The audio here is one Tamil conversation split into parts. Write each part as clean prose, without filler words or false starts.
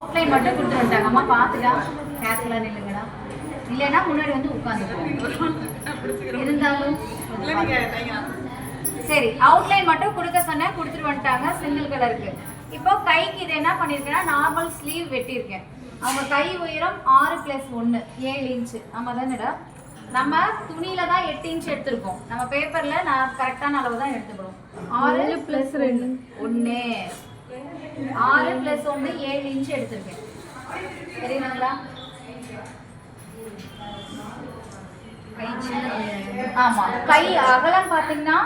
அவுட்லைன் மட்டும் கொடுத்து வந்துட்டாங்க. அம்மா பார்த்துட்டா கேர்ஃபுல்லாக நில்லுங்கடா, இல்லைன்னா முன்னாடி வந்து உட்காந்துருக்கோம். இருந்தாலும் சரி, அவுட்லைன் மட்டும் கொடுக்க சொன்னேன், கொடுத்துட்டு வந்துட்டாங்க சிங்கிள் கலருக்கு. இப்போ கைக்கு இது என்ன பண்ணியிருக்கேன்னா நார்மல் ஸ்லீவ் வெட்டியிருக்கேன். அவங்க கை உயரம் 6+1 7 இன்ச்சு. நம்ம தானேடா, நம்ம துணியில தான் 8 இன்ச் எடுத்திருக்கோம். நம்ம பேப்பர்ல நான் கரெக்டான அளவு தான் எடுத்துக்கிறோம். 6+2 1 6+1 7 இன்ச் எடுத்திருக்கேன். சரிங்களா? ஆமா, கை அகலம் பாத்தீங்கன்னா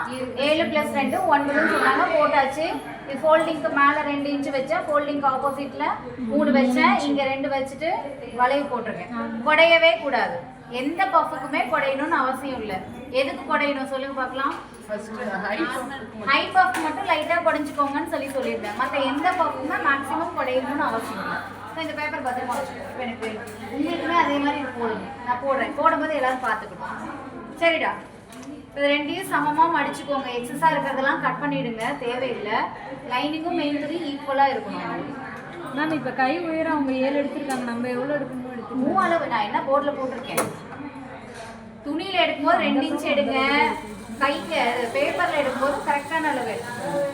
7+2 9 சொன்னாங்க, போட்டாச்சு. இது ஃபோல்டிங்க்கு மேல 2 இன்ச் வச்சேன், ஃபோல்டிங்க்கு ஆப்போசிட்ல 3 வச்சேன், இங்க 2 வச்சுட்டு வளைவு போட்டிருக்கேன். குடையவே கூடாது, எந்த பஃபுக்குமே குடையணும்னு அவசியம் இல்லை. எதுக்கு குடையணும் சொல்லுங்க பார்க்கலாம். ஹை பஃப் மட்டும் லைட்டா குடைஞ்சிக்கோங்கன்னு சொல்லியிருந்தேன். மற்ற எந்த பஃபுக்குமே மேக்ஸிமம் குடையணும்னு அவசியம் இல்லை. இந்த பேப்பர் பத்திரமா வச்சுக்கோ, எனக்கு வேணும். உங்களுக்குமே அதே மாதிரி போடுங்க, நான் போடுறேன். போடும்போது எல்லாரும் பார்த்துக்கணும். சரிடா, இப்போ ரெண்டையும் சமமாக மடிச்சுக்கோங்க. எக்ஸஸாக இருக்கிறதெல்லாம் கட் பண்ணிவிடுங்க, தேவையில்லை. லைனிங்கும் மெயின் துணி ஈக்குவலாக இருக்கணும். மேம் இப்போ கை உயரம் அவங்க 7 எடுத்திருக்காங்க, நம்ம எவ்வளோ எடுக்கணும்? எடுத்து 3 அளவு நான் என்ன போர்டில் போட்டிருக்கேன். துணியில் எடுக்கும்போது 2 இன்ச் எடுங்க, கைக்கு பேப்பரில் எடுக்கும்போது கரெக்டான அளவு எடுத்துக்கோங்க.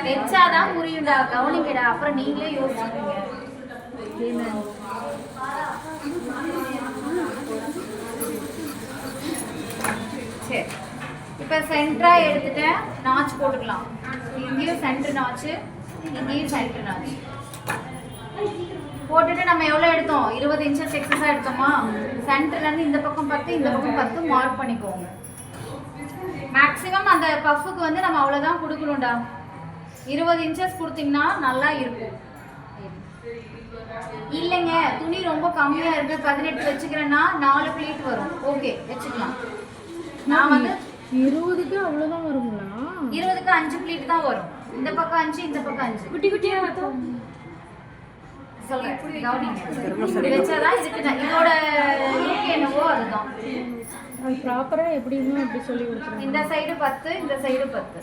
வச்சாதான் புரியும்டா, கவனிங்கடா, அப்புறம் நீங்களே யோசிச்சுக்கீங்க. சரி, இப்போ சென்டரா எடுத்துட்டேன், நாச் போட்டுக்கலாம். இங்கேயும் சென்டர் நாச்சு, இங்கேயும் சென்டர் நாச்சு போட்டுட்டு நம்ம எவ்வளோ எடுத்தோம்? 20 இன்ச்சஸ் எக்ஸஸாக எடுத்தோமா? சென்டர்லேருந்து இந்த பக்கம் 10 இந்த பக்கம் 10 மார்க் பண்ணிக்கோங்க. மேக்ஸிமம் அந்த பஃபுக்கு வந்து நம்ம அவ்வளோதான் கொடுக்கணும்டா. 20 இன்ச்சஸ் கொடுத்தீங்கன்னா நல்லா இருக்கும். இல்லைங்க துணி ரொம்ப கம்மியாக இருக்கு, 18 வச்சுக்கிறேன்னா 4 ப்ளீட் வரும். ஓகே வச்சுக்கலாம். நான் வந்து 20க்கு அவ்வளோதான் வருங்களா? 20க்கு 5 ப்ளீட் தான் வரும். இந்த பக்கம் 5 இந்த பக்கம் 5 குட்டி குட்டியாக பார்த்தோம். சொல்றேன், இப்படி வச்சாதான் இதுக்கு இதோட லுக் என்னவோ அதுதான். அது ப்ராப்பராக எப்படின்னு அப்படி சொல்லி கொடுத்துருங்க. இந்த சைடு 10 இந்த சைடு 10.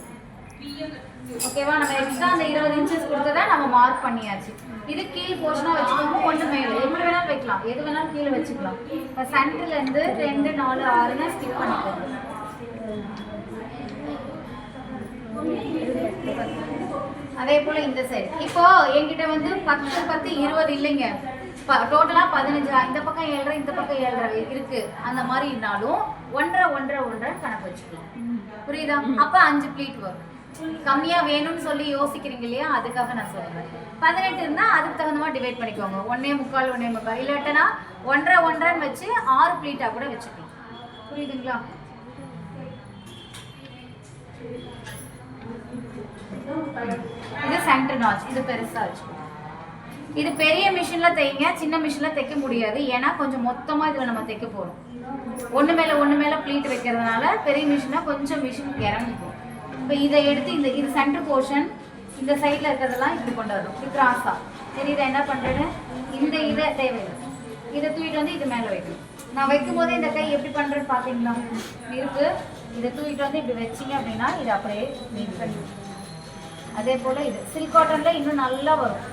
ஓகேவா? நம்ம எக்ஸ்ட்ரா அந்த 20 இன்ச்சஸ் கொடுத்ததை நம்ம மார்க் பண்ணியாச்சு. இது கீழ் போர்ஷனாக வச்சுக்கோங்க, ஒன்று மேலே எப்படி வேணாலும் வைக்கலாம், எது வேணாலும் கீழே வச்சுக்கலாம். இப்போ சென்டர்லேருந்து 2 4 6ன்னு ஸ்கிப் பண்ணிக்கோங்க. அதே போல் இந்த சைடு இப்போ என்கிட்ட வந்து 10 10 20 இல்லைங்க, டோட்டலாக 15. இந்த பக்கம் 7.5 இந்த பக்கம் 7.5 இருக்கு. அந்த மாதிரினாலும் 1.5 1.5 1.5 கணக்கு வச்சுக்கலாம். புரியுதா? அப்போ 5 ப்ளீட் வரும். கம்மியாக வேணும்னு சொல்லி யோசிக்கிறீங்க இல்லையா, அதுக்காக நான் சொல்கிறேன். 18 இருந்தால் அதுக்கு தகுந்த மாதிரி டிவைட் பண்ணிக்கோங்க. 1.25 1.25 இல்லாட்டனா 1.5 1.5 வச்சு 6 ப்ளீட்டாக கூட வச்சுக்கலாம். புரியுதுங்களா? இது சென்டர் நாச், இது பெருசாக வச்சுக்கோங்க. இது பெரிய மிஷினில் தைங்க, சின்ன மிஷினில் தைக்க முடியாது. ஏன்னா கொஞ்சம் மொத்தமாக இதில் நம்ம தைக்க போகிறோம். ஒன்று மேலே ப்ளீட் வைக்கிறதுனால பெரிய மிஷினாக கொஞ்சம் மிஷின் இறங்கிக்கும். இப்போ இதை எடுத்து இது சென்டர் போர்ஷன், இந்த சைடில் இருக்கிறதெல்லாம் இப்படி கொண்டு வரணும், இப்படி கிராஸாக. சரி, இதை என்ன பண்ணுறேன்னு இதை தேவையில்லை, இதை தூக்கிட்டு வந்து இது மேலே வைக்கணும். நான் வைக்கும் போதே இந்த கை எப்படி பண்ணுறேன்னு பார்த்தீங்களா இருக்கு. இதை தூக்கிட்டு வந்து இப்படி வச்சிங்க அப்படின்னா இது அப்படியே நீட் பண்ணி. அதே போல் இது சில்க் காட்டனில் இன்னும் நல்லா வரும்.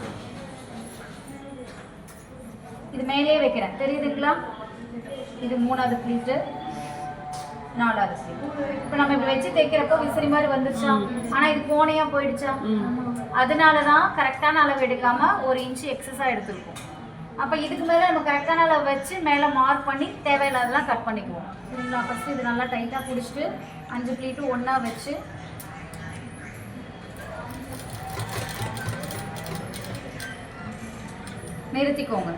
இது மேலேயே வைக்கிறேன், தெரியுதுங்களா? இது 3வது ப்ளீட்டு 4வது ப்ளீட். இப்போ நம்ம இப்படி வச்சு தைக்கிறப்போ விசிறி மாதிரி வந்துருச்சா? ஆனால் இது கோணையாக போயிடுச்சா? அதனால தான் கரெக்டான அளவு எடுக்காமல் 1 இன்ச்சு எக்ஸஸாக எடுத்துருக்கோம். அப்போ இதுக்கு மேலே நம்ம கரெக்டான அளவு வச்சு மேலே மார்க் பண்ணி தேவையில்லாதெல்லாம் கட் பண்ணிக்குவோம். சரிங்களா? ஃபஸ்ட்டு இது நல்லா டைட்டாக பிடிச்சிட்டு 5 ப்ளீட்டும் ஒன்றா வச்சு நிறுத்திக்கோங்க.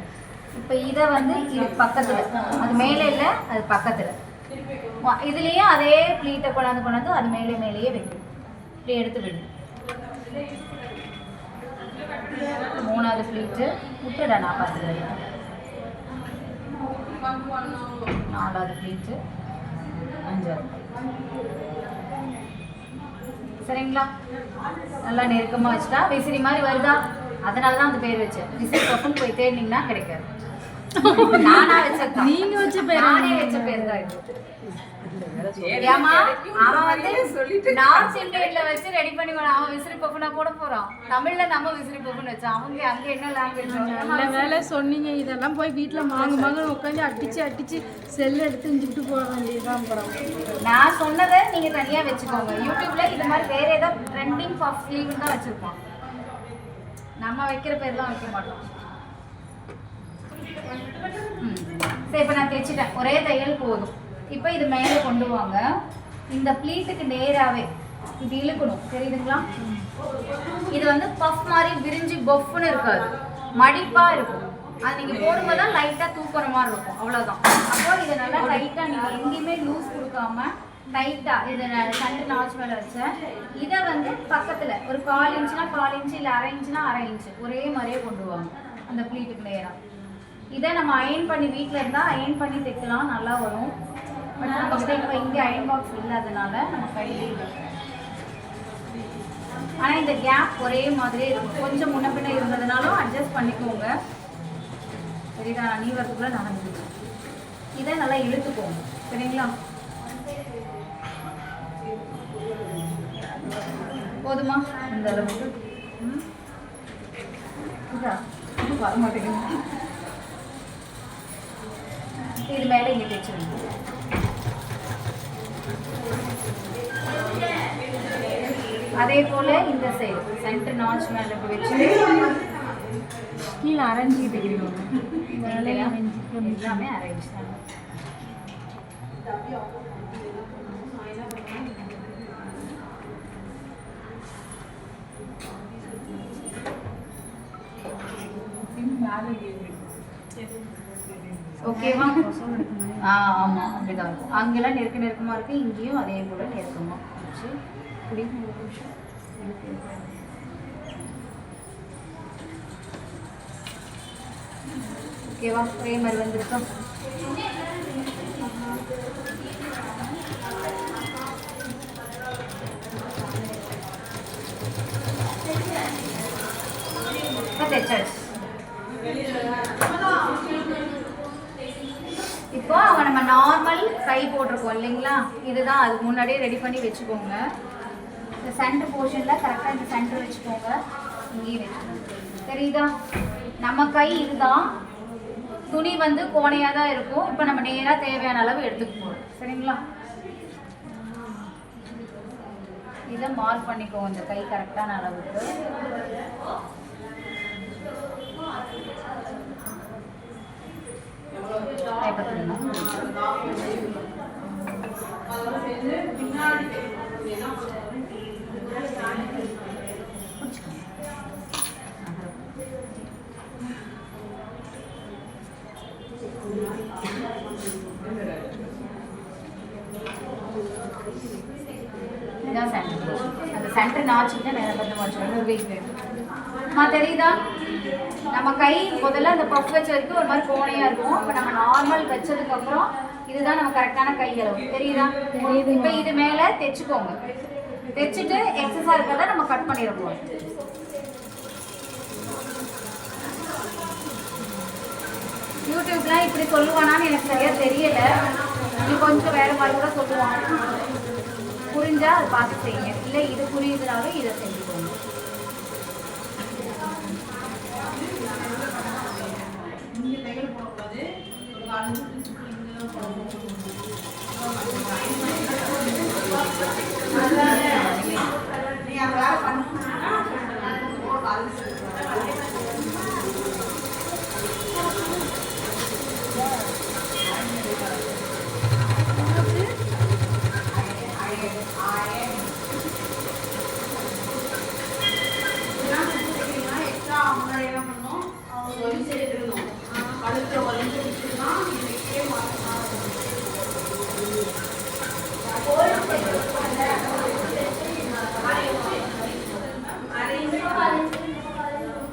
இப்போ இதை வந்து இது பக்கத்தில், அது மேலே இல்லை அது பக்கத்தில், இதுலேயும் அதே ப்ளீட்டை கொண்டாந்து அது மேலேயே வைக்கணும். இப்படி எடுத்து விடு. 3வது ப்ளீட்டு விட்டுடா, நான் பார்த்துக்கிறேன். 4வது ப்ளீட்டு 5வது. சரிங்களா? நல்லா நெருக்கமாக வச்சுட்டா விசிறி மாதிரி வருதா? அதனால தான் அந்த பேர் வச்சேன். விசிறி பக்கம் போய் தேடினீங்கன்னா கிடைக்காது. நானா வச்சது, நீங்க வச்ச பேர் நானே வச்ச பேர் தான் இது. ஏமா அவன் வந்து நார்த் இந்தியன்ல வச்சு ரெடி பண்ணி அவன் விசிறி பப்புனா போட போறான். தமிழ்ல நம்ம விசிறி பப்புன்னு வச்சோம். அவங்க அங்க என்ன லாங்குவேஜ்? நல்ல வேலை சொன்னீங்க. இதெல்லாம் போய் வீட்டில் மாங்க உட்காந்து அடிச்சு செல் எடுத்து இஞ்சிட்டு போக வேண்டியதுதான். அப்புறம் நான் சொன்னதை நீங்க தனியா வச்சுக்கோங்க. யூடியூப்ல இது மாதிரி வேற ஏதோ ட்ரெண்டிங் பஃப் ஸ்லீவ் தான் வச்சிருப்போம். நம்ம வைக்கிற பேர் தான் வைக்க மாட்டோம். சரி, இப்போ நான் தைச்சிட்டேன். ஒரே தையல் போதும். இப்போ இது மேலே கொண்டு வாங்க. இந்த ப்ளீட்டுக்கு நேராகவே இது இழுக்கணும், தெரியுதுங்களா? இது வந்து பஃப் மாதிரி விரிஞ்சு பஃப்னு இருக்காது, மடிப்பாக இருக்கும். அது நீங்கள் போடும்போது தான் லைட்டாக தூக்குற மாதிரி இருக்கும், அவ்வளோதான். அப்போ இதை நல்லா டைட்டாக நீங்கள் எங்கேயுமே லூஸ் கொடுக்காம டைட்டாக இதை சென்டர் நாச் மேலே வச்சேன். இதை வந்து பக்கத்தில் ஒரு 1/4 இன்ச்சுனா 1/4 இன்ச்சு, இல்லை 1/2 இன்ச்சுனா 1/2 இன்ச்சு ஒரே மாதிரியே கொண்டு வாங்க அந்த ப்ளீட்டுக்கு நேராக. இதை நம்ம அயன் பண்ணி வீட்டில் இருந்தால் அயன் பண்ணி தைக்கலாம், நல்லா வரும். பட் நம்மகிட்ட இப்போ இங்கே அயன் பாக்ஸ் இல்லாதனால நம்ம கையிலே இல்லை. ஆனால் இந்த கேப் ஒரே மாதிரியே இருக்கும். கொஞ்சம் முன்ன பின்ன இருந்ததுனாலும் அட்ஜஸ்ட் பண்ணிக்கோங்க. சரிடா, நீ வரதுக்குள்ளே நடந்துச்சு. இதை நல்லா இழுத்துக்கோங்க, சரிங்களா? போதுமா இந்த அளவுக்கு? இதா வர மாட்டேங்குது. இது மேலே இங்கே தைச்சிருங்க. அதே போல் இந்த சைடு சென்டர் நாச் மேலே வச்சு கீழே அரைஞ்சி தைக்கிறோம். எல்லாமே அரேஞ்ச் தான். ஓகேவா? ஆமாம், அப்படிதான் இருக்கும். அங்கெல்லாம் நெருக்கமாக இருக்குது, இங்கேயும் அதே போல் நெருக்கமாக வச்சு ஓகேவா? ஒரே மாதிரி வந்துருக்கோம். தைச்சாச்சு. இப்போ அவங்க நம்ம நார்மல் கை போட்டிருக்கோம் இல்லைங்களா? இதுதான் அதுக்கு முன்னாடியே ரெடி பண்ணி வச்சுக்கோங்க. இந்த சென்டர் போர்ஷனில் கரெக்டாக இந்த சென்டர் வச்சுக்கோங்க, இங்கேயும் வச்சுக்கோங்க. தெரியுதா? நம்ம கை இதுதான், துணி வந்து கோணையாக தான் இருக்கும். இப்போ நம்ம நேராக தேவையான அளவு எடுத்துக்க போகிறோம், சரிங்களா? இதை மார்க் பண்ணிக்கோங்க, இந்த கை கரெக்டான அளவுக்கு. இதான் சென்டர். அந்த சென்டர் நாச்சுக்கிட்ட வேற பக்கம் வச்சுக்கணும். தெரியுதா? நம்ம கை முதல்ல அந்த பஃப் வச்ச வரைக்கும் ஒரு மாதிரி கோணையா இருக்கும். இப்போ நம்ம நார்மல் வச்சதுக்கு அப்புறம் இதுதான் நம்ம கரெக்டான கை அளவு. தெரியுதா? இப்போ இது மேலே தைச்சுக்கோங்க. தைச்சிட்டு எக்ஸஸாக இருக்கிறத நம்ம கட் பண்ணிடுவோம். யூடியூப்லாம் இப்படி சொல்லுவானான்னு எனக்கு சரியா தெரியல. இது கொஞ்சம் வேற மாதிரி கூட சொல்லுவான். புரிஞ்சா அதை பார்த்து செய்யுங்க. இல்லை இது புரியுதுனாலும் இதை செஞ்சுக்கோங்க.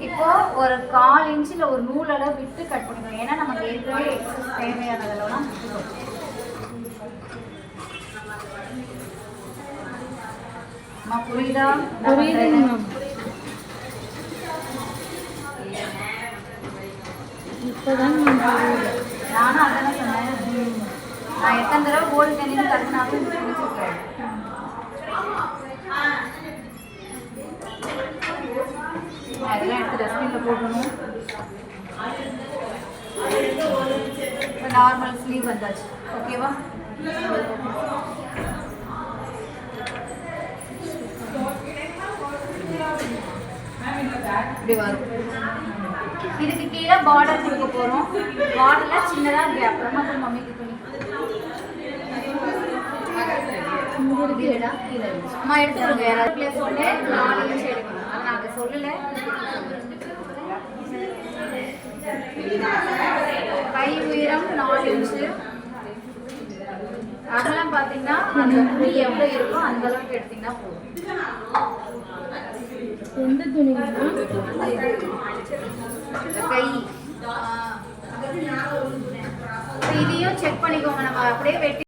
இப்போ ஒரு 1/4 இன்ச்சில் ஒரு நூலளவு விட்டு கட் பண்ணிக்கணும். ஏன்னா நமக்கு ஏற்கனவே எக்ஸஸ் தேவையானதெல்லாம் புரியுதா? புரியுதுங்க. இப்போதான் நானும் அதான் சொன்னேன். நான் எத்தனை தடவை கோல்டு தண்ணின்னு கட்டினாலும் பிடிச்சிருக்கேன். அதெல்லாம் எடுத்து டஸ்ட்பினில் போடணும். இப்போ நார்மல் ஸ்லீவ் வந்தாச்சு. ஓகேவா? இப்படி வரும். இதுக்கு கீழே பார்டர் கொடுக்க போகிறோம். பார்டரில் சின்னதாக இப்படி அப்புறமா போய் மம்மிக்கு துணி அம்மா எடுத்துருங்க. யாராவது பிளேஸ் ஒன்று 4 இன்ச் எடுக்கணும். அதை நாங்கள் சொல்லலை. கை உயரம் 4 இன்ச்சு. அகலம் பார்த்தீங்கன்னா அந்த துணி எவ்வளோ இருக்கோ அந்த அளவுக்கு எடுத்தீங்கன்னா போதும். எந்த துணி கை இதையும் செக் பண்ணிக்கோங்க. நம்ம அப்படியே வெட்டி